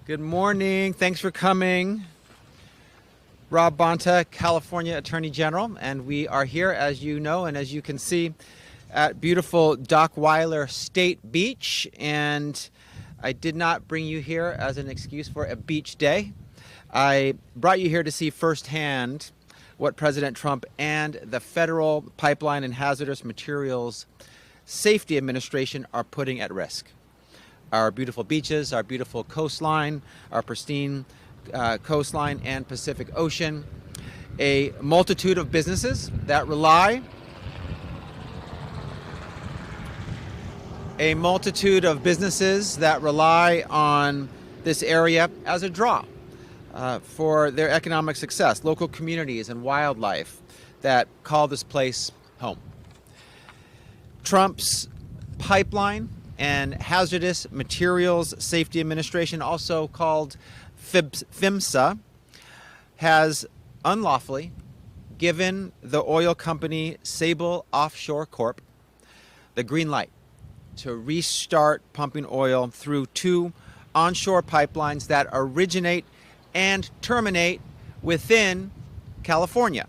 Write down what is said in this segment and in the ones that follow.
Good morning. Thanks for coming. Rob Bonta, California Attorney General, and we are here, as you know, and as you can see, at beautiful Dockweiler State Beach. And I did not bring you here as an excuse for a beach day. I brought you here to see firsthand what President Trump and the Federal Pipeline and Hazardous Materials Safety Administration are putting at risk. Our beautiful beaches, our beautiful coastline, our pristine coastline and Pacific Ocean, a multitude of businesses that rely on this area as a draw for their economic success, local communities and wildlife that call this place home. Trump's pipeline and Hazardous Materials Safety Administration, also called PHMSA, has unlawfully given the oil company Sable Offshore Corp. the green light to restart pumping oil through two onshore pipelines that originate and terminate within California,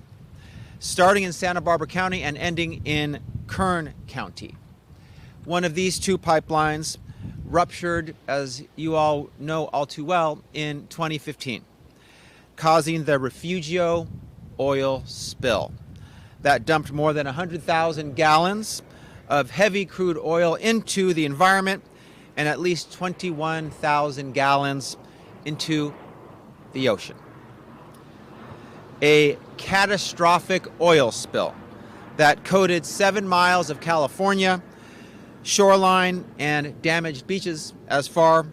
starting in Santa Barbara County and ending in Kern County. One of these two pipelines ruptured, as you all know all too well, in 2015, causing the Refugio oil spill that dumped more than 100,000 gallons of heavy crude oil into the environment and at least 21,000 gallons into the ocean. A catastrophic oil spill that coated 7 miles of California shoreline and damaged beaches as far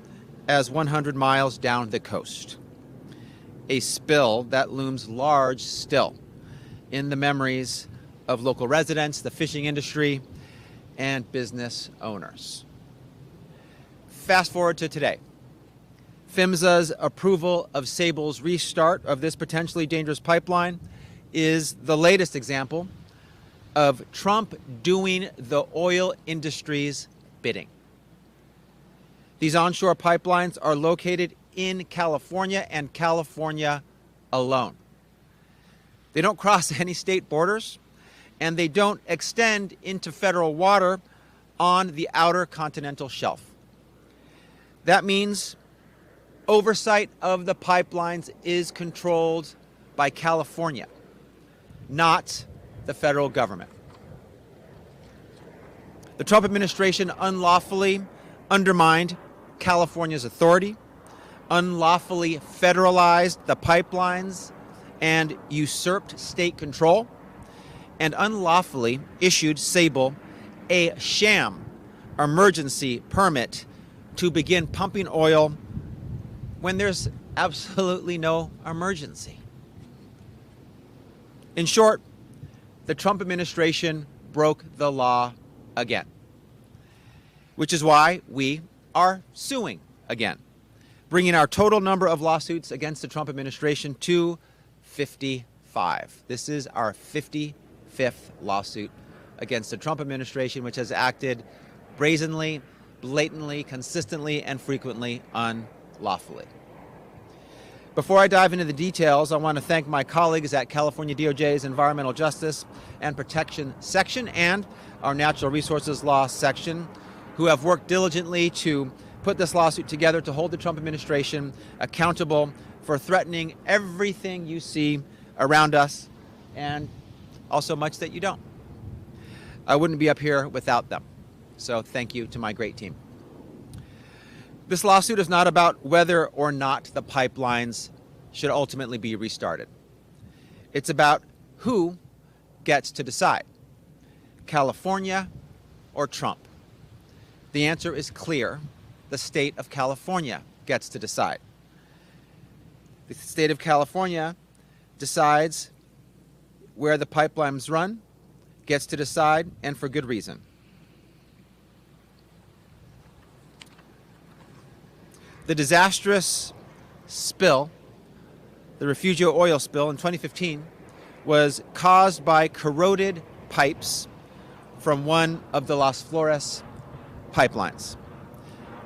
as 100 miles down the coast. A spill that looms large still in the memories of local residents, the fishing industry, and business owners. Fast forward to today. PHMSA's approval of Sable's restart of this potentially dangerous pipeline is the latest example of Trump doing the oil industry's bidding. These onshore pipelines are located in California and California alone. They don't cross any state borders, and they don't extend into federal water on the outer continental shelf. That means oversight of the pipelines is controlled by California, not the federal government. The Trump administration unlawfully undermined California's authority, unlawfully federalized the pipelines and usurped state control, and unlawfully issued Sable a sham emergency permit to begin pumping oil when there's absolutely no emergency. In short, the Trump administration broke the law again, which is why we are suing again, bringing our total number of lawsuits against the Trump administration to 55. This is our 55th lawsuit against the Trump administration, which has acted brazenly, blatantly, consistently, and frequently unlawfully. Before I dive into the details, I want to thank my colleagues at California DOJ's Environmental Justice and Protection Section and our Natural Resources Law Section, who have worked diligently to put this lawsuit together to hold the Trump administration accountable for threatening everything you see around us, and also much that you don't. I wouldn't be up here without them. So thank you to my great team. This lawsuit is not about whether or not the pipelines should ultimately be restarted. It's about who gets to decide, California or Trump. The answer is clear. The state of California gets to decide. The state of California decides where the pipelines run, gets to decide, and for good reason. The disastrous spill, the Refugio oil spill in 2015, was caused by corroded pipes from one of the Las Flores pipelines.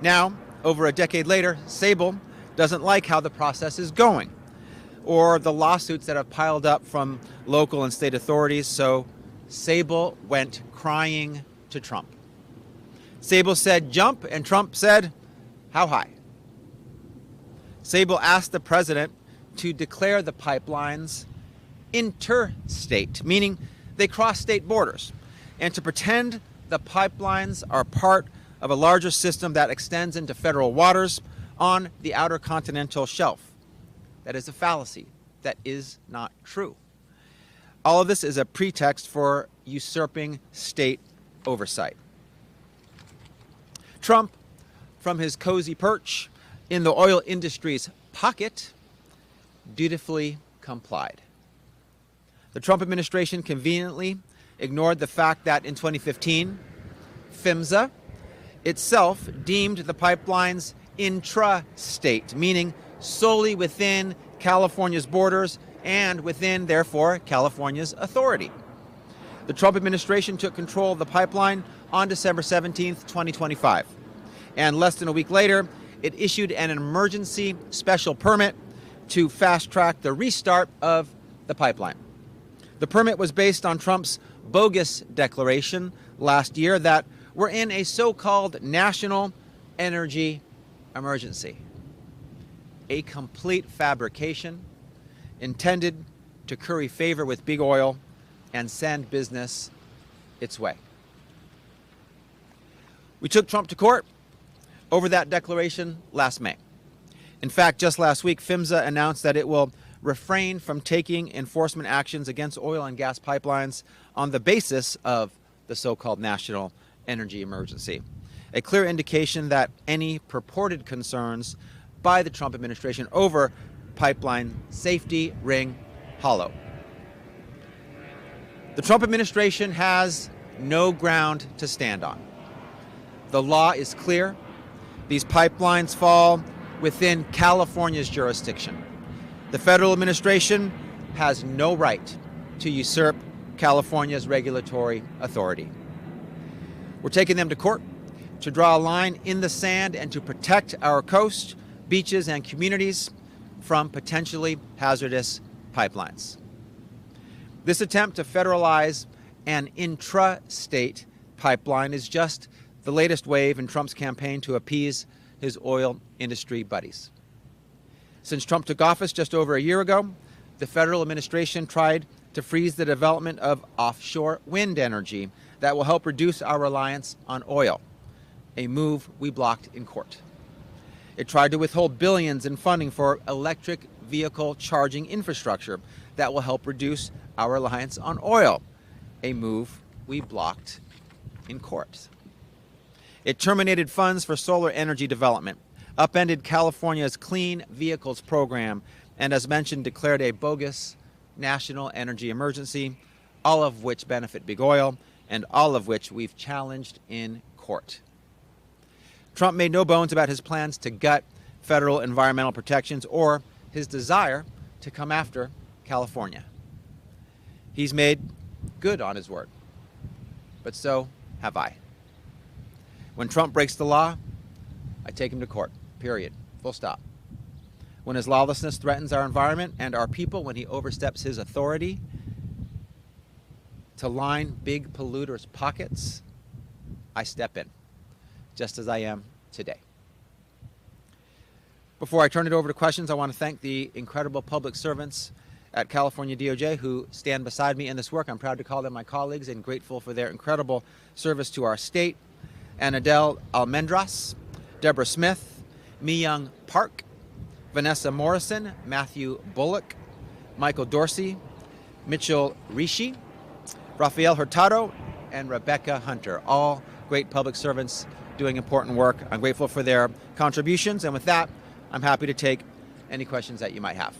Now, over a decade later, Sable doesn't like how the process is going, or the lawsuits that have piled up from local and state authorities. So Sable went crying to Trump. Sable said, "Jump," and Trump said, "How high?" Sable asked the president to declare the pipelines interstate, meaning they cross state borders, and to pretend the pipelines are part of a larger system that extends into federal waters on the outer continental shelf. That is a fallacy. That is not true. All of this is a pretext for usurping state oversight. Trump, from his cozy perch in the oil industry's pocket, dutifully complied. The Trump administration conveniently ignored the fact that in 2015, PHMSA itself deemed the pipelines intrastate, meaning solely within California's borders and within, therefore, California's authority. The Trump administration took control of the pipeline on December 17th, 2025. And less than a week later, it issued an emergency special permit to fast-track the restart of the pipeline. The permit was based on Trump's bogus declaration last year that we're in a so-called national energy emergency. A complete fabrication intended to curry favor with big oil and send business its way. We took Trump to court over that declaration last May. In fact, just last week, PHMSA announced that it will refrain from taking enforcement actions against oil and gas pipelines on the basis of the so-called national energy emergency, a clear indication that any purported concerns by the Trump administration over pipeline safety ring hollow. The Trump administration has no ground to stand on. The law is clear. These pipelines fall within California's jurisdiction. The federal administration has no right to usurp California's regulatory authority. We're taking them to court to draw a line in the sand and to protect our coast, beaches, and communities from potentially hazardous pipelines. This attempt to federalize an intrastate pipeline is just the latest wave in Trump's campaign to appease his oil industry buddies. Since Trump took office just over a year ago, the federal administration tried to freeze the development of offshore wind energy that will help reduce our reliance on oil, a move we blocked in court. It tried to withhold billions in funding for electric vehicle charging infrastructure that will help reduce our reliance on oil, a move we blocked in court. It terminated funds for solar energy development, upended California's Clean Vehicles program, and as mentioned, declared a bogus national energy emergency, all of which benefit big oil and all of which we've challenged in court. Trump made no bones about his plans to gut federal environmental protections or his desire to come after California. He's made good on his word, but so have I. When Trump breaks the law, I take him to court, period, full stop. When his lawlessness threatens our environment and our people, when he oversteps his authority to line big polluters' pockets, I step in, just as I am today. Before I turn it over to questions, I want to thank the incredible public servants at California DOJ who stand beside me in this work. I'm proud to call them my colleagues and grateful for their incredible service to our state. Anadel Almendras, Deborah Smith, Mi-Young Park, Vanessa Morrison, Matthew Bullock, Michael Dorsey, Mitchell Rishi, Rafael Hurtado, and Rebecca Hunter, all great public servants doing important work. I'm grateful for their contributions, and with that, I'm happy to take any questions that you might have.